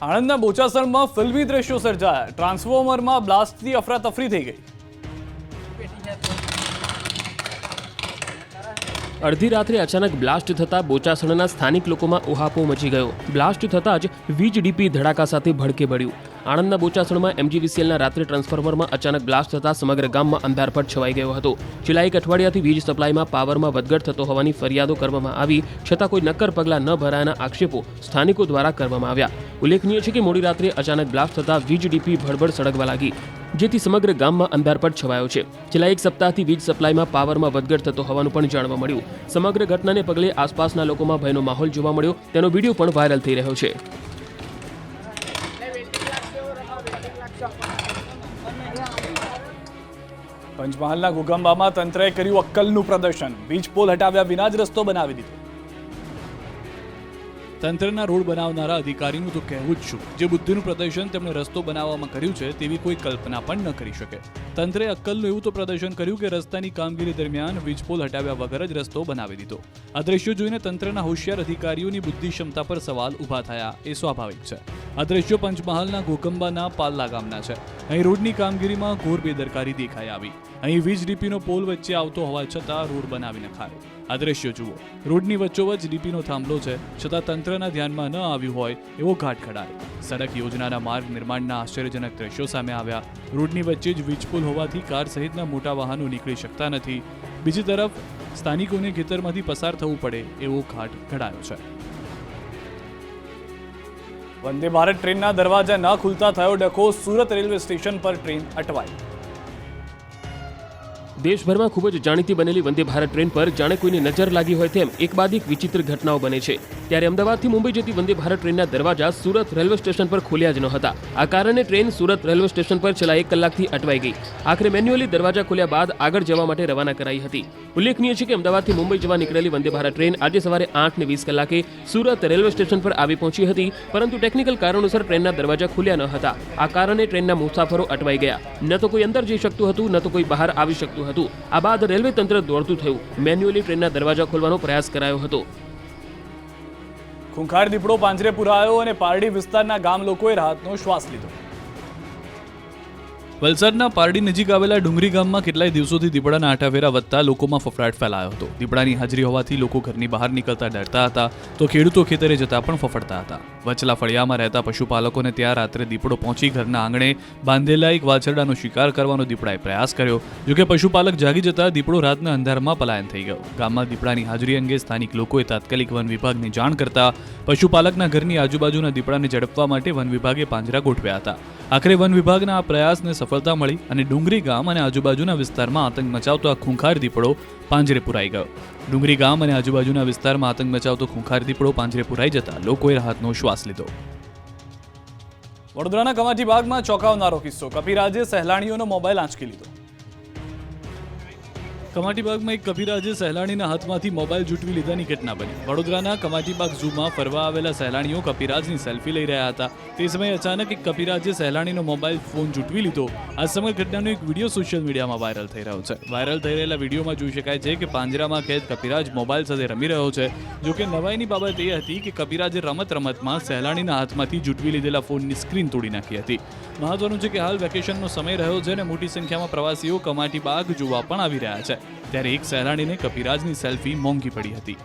આણંદના બોચાસણમાં ફિલ્મી દ્રશ્યો સર્જાયા. ટ્રાન્સફોર્મરમાં બ્લાસ્ટથી અફરાતફરી થઈ ગઈ. અડધી રાત્રે અચાનક બ્લાસ્ટ થતાં બોચાસણના સ્થાનિક લોકોમાં ઉહાપો મચી ગયો. બ્લાસ્ટ થતાં જ વીજ ડીપી ધડાકા સાથે ભડકે પડ્યું. આણંદના બોચાસણમાં એમજીવીસીએલના રાત્રે ટ્રાન્સફોર્મરમાં અચાનક બ્લાસ્ટ થતાં સમગ્ર ગામમાં અંધારપટ છવાઈ ગયો હતો. છેલ્લા 1 અઠવાડિયાથી વીજ સપ્લાયમાં પાવરમાં વધઘટ થતો હોવાની ફરિયાદો કરવામાં આવી, છતાં કોઈ નક્કર પગલાં ન ભરાયાના આક્ષેપો સ્થાનિકો દ્વારા કરવામાં આવ્યા. ઉલ્લેખનીય છે કે મોડી રાત્રે અચાનક બ્લાસ્ટ થતાં વીજ ડીપી ભડભડ સળગવા લાગી, જેથી સમગ્ર ગામમાં અંધારપટ છવાયો છે. છેલ્લા 1 સપ્તાહથી વીજ સપ્લાયમાં પાવરમાં વધઘટ થતો હોવાનું પણ જાણવા મળ્યું. સમગ્ર ઘટનાને પગલે આસપાસના લોકોમાં ભયનો માહોલ જોવા મળ્યો. તેનો વિડીયો પણ વાયરલ થઈ રહ્યો છે. પંચમહાલના ઘોઘંબામાં તંત્રએ કર્યું અક્કલનું પ્રદર્શન. વીજ પોલ હટાવ્યા વિના જ રસ્તો બનાવી દીધો. તંત્રના રોડ બનાવનારા અધિકારીનું તો કહેવું જ શું, જે બુદ્ધિનું પ્રદર્શન તેમણે રસ્તો બનાવવામાં કર્યું છે તેવી કોઈ કલ્પના પણ ન કરી શકે. તંત્રે અક્કલનું એવું તો પ્રદર્શન કર્યું કે રસ્તાની કામગીરી દરમિયાન વીજપોલ હટાવ્યા વગર જ રસ્તો બનાવી દીધો. આ દ્રશ્યો જોઈને તંત્રના હોશિયાર અધિકારીઓની બુદ્ધિ ક્ષમતા પર સવાલ ઊભા થયા એ સ્વાભાવિક છે. આ દ્રશ્યો પંચમહાલના ગોકંબાના પાલ્લા ગામના છે. અહીં રોડની કામગીરીમાં ઘોર બેદરકારી દેખાઈ આવી. અહીં વીજ ડીપીનો પોલ વચ્ચે આવતો હોવા છતાં રોડ બનાવી નખાયો. આ દ્રશ્યો જુઓ, રોડની વચ્ચોવચ્ચ ડીપીનો થાંભલો છે, છતાં તંત્રના ધ્યાનમાં ન આવ્યું હોય એવો ઘાટ ખડાયો. સડક યોજનાના માર્ગ નિર્માણના આશ્ચર્યજનક દ્રશ્યો સામે આવ્યા. રોડની વચ્ચે જ વીજપોલ હોવાથી કાર સહિતના મોટા વાહનો નીકળી શકતા નથી. બીજી તરફ સ્થાનિકોને ખેતરમાંથી પસાર થવું પડે એવો ઘાટ ઘડાયો છે. વંદે ભારત ટ્રેનના દરવાજા ન ખુલતા થયો ડખો, સુરત રેલવે સ્ટેશન પર ટ્રેન અટવાઈ. દેશભરમાં ખૂબ જ જાણીતી બનેલી વંદે ભારત ટ્રેન પર જાણે કોઈની નજર લાગી હોય તેમ એક બાદ એક વિચિત્ર ઘટનાઓ બને છે. ત્યારે અમદાવાદથી મુંબઈ જતી વંદે ભારત ટ્રેનના દરવાજા સુરત રેલવે સ્ટેશન પર ખોલ્યા જ ન હતા. આ કારણે ટ્રેન સુરત રેલવે સ્ટેશન પર છેલ્લા 1 કલાકથી અટવાઈ ગઈ. આખરે મેન્યુઅલી દરવાજા ખોલ્યા બાદ આગળ જવા માટે રવાના કરાઈ હતી. ઉલ્લેખનીય છે કે અમદાવાદથી મુંબઈ જવા નીકળેલી વંદે ભારત ટ્રેન આજે સવારે 8:20 કલાકે સુરત રેલવે સ્ટેશન પર આવી પહોંચી હતી, પરંતુ ટેકનિકલ કારણોસર ટ્રેનના દરવાજા ખુલ્યા ન હતા. આ કારણે ટ્રેનના મુસાફરો અટવાઈ ગયા. ન તો કોઈ અંદર જઈ શકતું હતું, ન તો કોઈ બહાર આવી શકતું હતું. આ બાદ રેલવે તંત્ર દોડતું થયું. મેન્યુઅલી ટ્રેનના દરવાજા ખોલવાનો પ્રયાસ કરાયો હતો. ખૂંખાર દીપડો પાંજરે પુરાયો અને પારડી વિસ્તારના ગામ લોકોએ રાહતનો શ્વાસ લીધો. વલસાડના પારડી નજીક આવેલા ડુંગરી ગામમાં કેટલાય દિવસોથી દીપડાના આંટાફેરા વધતા લોકોમાં ફફડાટ ફેલાયો હતો. દીપડાની હાજરી હોવાથી લોકો ઘરની બહાર નીકળતા ડરતા હતા, તો ખેડૂતો ખેતરે જતા પણ ફફડતા હતા. વચલા ફળિયામાં રહેતા પશુપાલકોને ત્યાં રાત્રે દીપડો પહોંચી ઘરના આંગણે બાંધેલા એક વાછરડાનો શિકાર કરવાનો દીપડાએ પ્રયાસ કર્યો. જોકે પશુપાલક જાગી જતા દીપડો રાતના અંધારમાં પલાયન થઈ ગયો. ગામમાં દીપડાની હાજરી અંગે સ્થાનિક લોકોએ તાત્કાલિક વન વિભાગને જાણ કરતા પશુપાલકના ઘરની આજુબાજુના દીપડાને ઝડપવા માટે વન વિભાગે પાંજરા ગોઠવ્યા હતા. આખરે વન વિભાગના આ પ્રયાસને સફળતા મળી અને ડુંગરી ગામ અને આજુબાજુના વિસ્તારમાં આતંક મચાવતો આ ખૂંખાર દીપડો પાંજરે પુરાઈ ગયો. ડુંગરી ગામ અને આજુબાજુના વિસ્તારમાં આતંક મચાવતો ખૂંખાર દીપડો પાંજરે પુરાઈ જતા લોકોએ રાહતનો શ્વાસ લીધો. વડોદરાના કમાટી બાગમાં ચોંકાવનારો કિસ્સો, કપિરાજે સહેલાણીઓનો મોબાઈલ આંચકી લીધો. કમાટીબાગમાં એક કપિરાજે સહેલાણીના હાથમાંથી મોબાઈલ જૂટવી લીધાની ઘટના બની. વડોદરાના કમાટીબાગ ઝૂમાં ફરવા આવેલા સહેલાણીઓ કપિરાજની સેલ્ફી લઈ રહ્યા હતા. તે સમયે અચાનક એક કપિરાજે સહેલાણીનો મોબાઈલ ફોન જૂટવી લીધો. આ સમગ્ર ઘટનાનો એક વિડીયો સોશિયલ મીડિયામાં વાયરલ થઈ રહ્યો છે. વાયરલ થઈ રહેલા વિડીયોમાં જોઈ શકાય છે કે પાંજરામાં કેદ કપિરાજ મોબાઈલ સાથે રમી રહ્યો છે. જોકે નવાઈની બાબત એ હતી કે કપિરાજે રમતમાં સહેલાણીના હાથમાંથી જૂટવી લીધેલા ફોનની સ્ક્રીન તોડી નાખી હતી. મહત્વનું છે કે હાલ વેકેશનનો સમય રહ્યો છે અને મોટી સંખ્યામાં પ્રવાસીઓ કમાટીબાગ જોવા પણ આવી રહ્યા છે. ત્યારે એક સહેલાણીને કપિરાજની સેલ્ફી મોંઘી પડી હતી.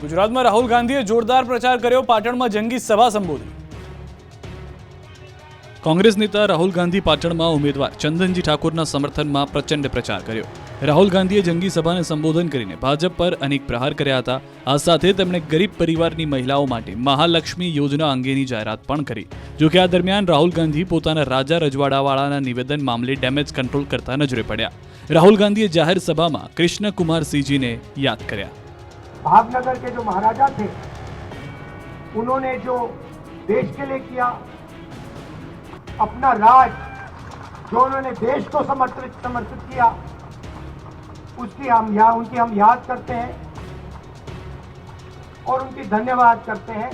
ગુજરાતમાં રાહુલ ગાંધીએ જોરદાર પ્રચાર કર્યો, પાટણમાં જંગી સભા સંબોધી. કોંગ્રેસ નેતા રાહુલ ગાંધી પાટણમાં ઉમેદવાર ચંદનજી ઠાકોરના સમર્થનમાં પ્રચંડ પ્રચાર કર્યો. રાહુલ ગાંધીએ જંગી સભાને સંબોધન કરીને ભાજપ પર અનેક પ્રહાર કર્યા હતા. આ સાથે તેમણે ગરીબ પરિવારની મહિલાઓ માટે મહાલક્ષ્મી યોજના અંગેની જાહેરાત પણ કરી. જોકે આ દરમિયાન રાહુલ ગાંધી પોતાના રાજા રજવાડાવાળાના નિવેદન મામલે ડેમેજ કંટ્રોલ કરતા નજરે પડ્યા. राहुल गांधी जाहिर सभा में कृष्ण कुमार सिंह ने याद किया. भावनगर के जो महाराजा थे उन्होंने जो देश के लिए किया, अपना राज जो उन्होंने देश को समर्पित किया, उनकी हम याद करते हैं और उनकी धन्यवाद करते हैं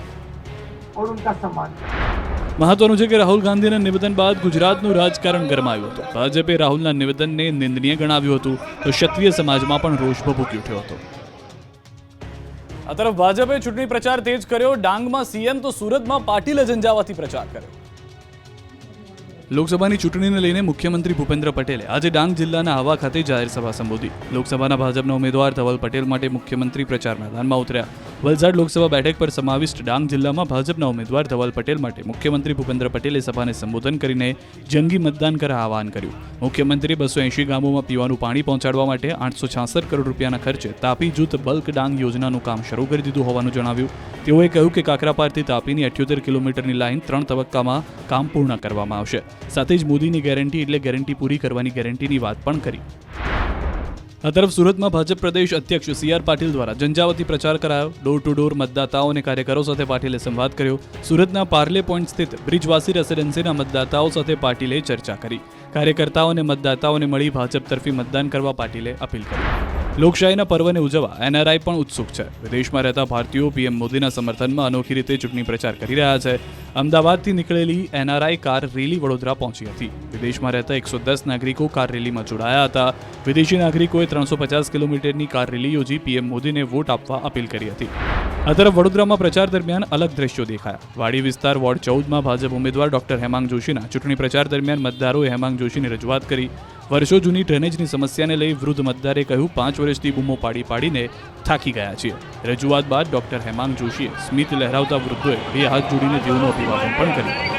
और उनका सम्मान करते हैं. મહત્વનું છે કે રાહુલ ગાંધીના નિવેદન બાદ ગુજરાતનું રાજકારણ ગરમાયું હતું. ભાજપે રાહુલના નિવેદનને નિંદનીય ગણાવ્યું હતું, તો ક્ષત્રિય સમાજમાં પણ રોષ ભભૂકી ઉઠ્યો હતો. આ તરફ ભાજપે ચૂંટણી પ્રચાર તેજ કર્યો. ડાંગમાં સીએમ તો સુરતમાં પાટીલ ઝંઝાવાતી પ્રચાર કર્યો. લોકસભાની ચૂંટણીને લઈને મુખ્યમંત્રી ભૂપેન્દ્ર પટેલે આજે ડાંગ જિલ્લાના હવા ખાતે જાહેર સભા સંબોધી. લોકસભાના ભાજપના ઉમેદવાર ધવલ પટેલ માટે મુખ્યમંત્રી પ્રચાર મેદાનમાં ઉતર્યા. વલસાડ લોકસભા બેઠક પર સમાવિષ્ટ ડાંગ જિલ્લામાં ભાજપના ઉમેદવાર ધવલ પટેલ માટે મુખ્યમંત્રી ભૂપેન્દ્ર પટેલે સભાને સંબોધન કરીને જંગી મતદાન કરવા આહવાન કર્યું. મુખ્યમંત્રીએ 280 ગામોમાં પીવાનું પાણી પહોંચાડવા માટે 866 કરોડ રૂપિયાના ખર્ચે તાપી જૂથ બલ્ક ડાંગ યોજનાનું કામ શરૂ કરી દીધું હોવાનું જણાવ્યું. તેઓએ કહ્યું કે કાકરાપારથી તાપીની 78 કિલોમીટરની લાઇન 3 તબક્કામાં કામ પૂર્ણ કરવામાં આવશે. સાથે જ મોદીની ગેરંટી એટલે ગેરંટી પૂરી કરવાની ગેરંટીની વાત પણ કરી. આ તરફ સુરતમાં ભાજપ પ્રદેશ અધ્યક્ષ CR પાટીલ દ્વારા ઝંઝાવાતી પ્રચાર કરાયો. ડોર ટુ ડોર મતદાતાઓ અને કાર્યકરો સાથે પાટીલે સંવાદ કર્યો. સુરતના પાર્લે પોઈન્ટ સ્થિત બ્રિજવાસી રેસિડેન્સીના મતદાતાઓ સાથે પાટીલે ચર્ચા કરી. કાર્યકર્તાઓ અને મતદાતાઓને મળી ભાજપ તરફી મતદાન કરવા પાટીલે અપીલ કરી. લોકશાહીના પર્વને ઉજવવા એનઆરઆઈ પણ ઉત્સુક છે. વિદેશમાં રહેતા ભારતીયો પીએમ મોદીના સમર્થનમાં અનોખી રીતે ચૂંટણી પ્રચાર કરી રહ્યા છે. અમદાવાદથી નીકળેલી એનઆરઆઈ કાર રેલી વડોદરા પહોંચી હતી. વિદેશમાં રહેતા 110 નાગરિકો કાર રેલીમાં જોડાયા હતા. વિદેશી નાગરિકોએ 350 કિલોમીટરની કાર રેલી યોજી પીએમ મોદીને વોટ આપવા અપીલ કરી હતી. આ તરફ વડોદરામાં પ્રચાર દરમિયાન અલગ દ્રશ્યો દેખાયા. વાડી વિસ્તાર વોર્ડ 14માં ભાજપ ઉમેદવાર ડોક્ટર હેમાંગ જોશીના ચૂંટણી પ્રચાર દરમિયાન મતદારોએ હેમાંગ જોશીની રજૂઆત કરી. વર્ષો જૂની ડ્રેનેજની સમસ્યાને લઈ વૃદ્ધ મતદારે કહ્યું, 5 વર્ષથી બૂમો પાડીને થાકી ગયા છીએ. રજૂઆત બાદ ડોક્ટર હેમાંગ જોશીએ સ્મિત લહેરાવતા વૃદ્ધોએ બે હાથ જોડીને તેઓનું અભિવાદન પણ કર્યું.